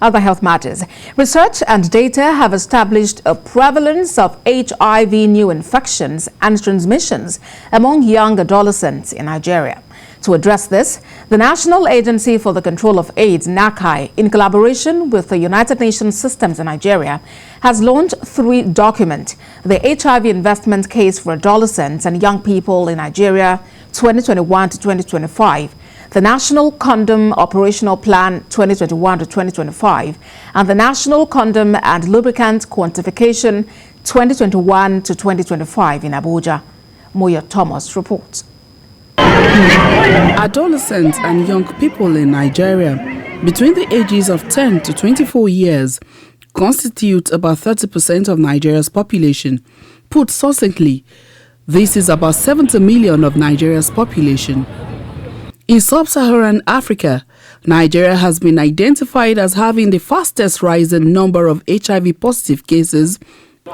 Other health matters. Research and data have established a prevalence of HIV new infections and transmissions among young adolescents in Nigeria. To address this, the National Agency for the Control of AIDS, NACA, in collaboration with the United Nations Systems in Nigeria, has launched 3 documents: the HIV investment case for adolescents and young people in Nigeria 2021 to 2025, the National Condom Operational Plan 2021 to 2025, and the National Condom and Lubricant Quantification 2021 to 2025 in Abuja. Moya Thomas reports. Adolescents and young people in Nigeria between the ages of 10 to 24 years constitute about 30% of Nigeria's population. Put succinctly, this is about 70 million of Nigeria's population. In sub-Saharan Africa, Nigeria has been identified as having the fastest rising number of HIV-positive cases,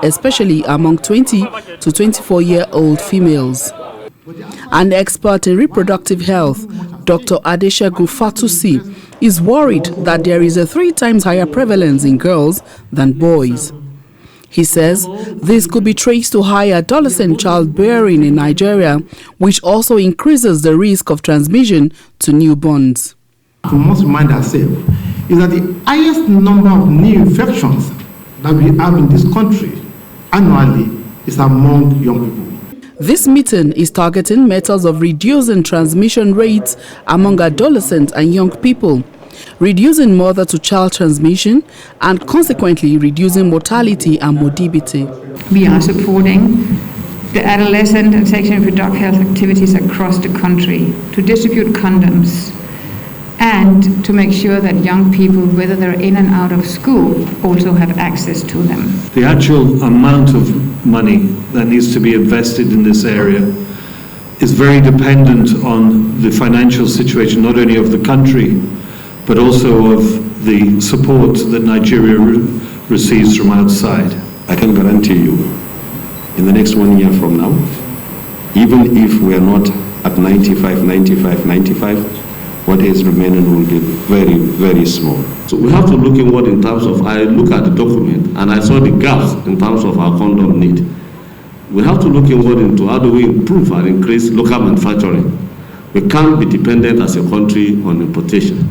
especially among 20 to 24-year-old females. An expert in reproductive health, Dr. Adeshegun Fatusi, is worried that there is a 3 times higher prevalence in girls than boys. He says this could be traced to high adolescent childbearing in Nigeria, which also increases the risk of transmission to newborns. We must remind ourselves is that the highest number of new infections that we have in this country annually is among young people. This meeting is targeting methods of reducing transmission rates among adolescents and young people, reducing mother-to-child transmission, and consequently reducing mortality and morbidity. We are supporting the adolescent and sexual and reproductive health activities across the country to distribute condoms and to make sure that young people, whether they're in and out of school, also have access to them. The actual amount of money that needs to be invested in this area is very dependent on the financial situation, not only of the country, but also of the support that Nigeria receives from outside. I can guarantee you, in the next 1 year from now, even if we are not at 95, what is remaining will be very, very small. So we have to look inward in terms of, I look at the document and I saw the gaps in terms of our condom need. We have to look inward into how do we improve and increase local manufacturing. We can't be dependent as a country on importation.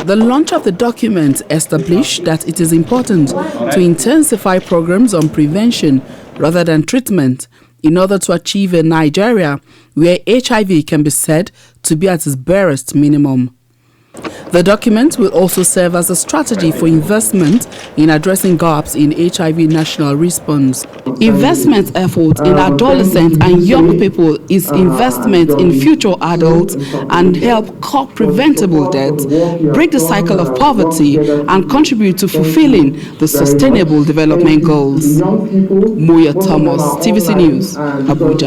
The launch of the document established that it is important to intensify programs on prevention rather than treatment in order to achieve a Nigeria where HIV can be said to be at its barest minimum. The document will also serve as a strategy for investment in addressing gaps in HIV national response. Investment efforts in adolescents and young people is investment in future adults and help curb preventable deaths, break the cycle of poverty, and contribute to fulfilling the Sustainable Development Goals. Moya Thomas, TVC News, Abuja.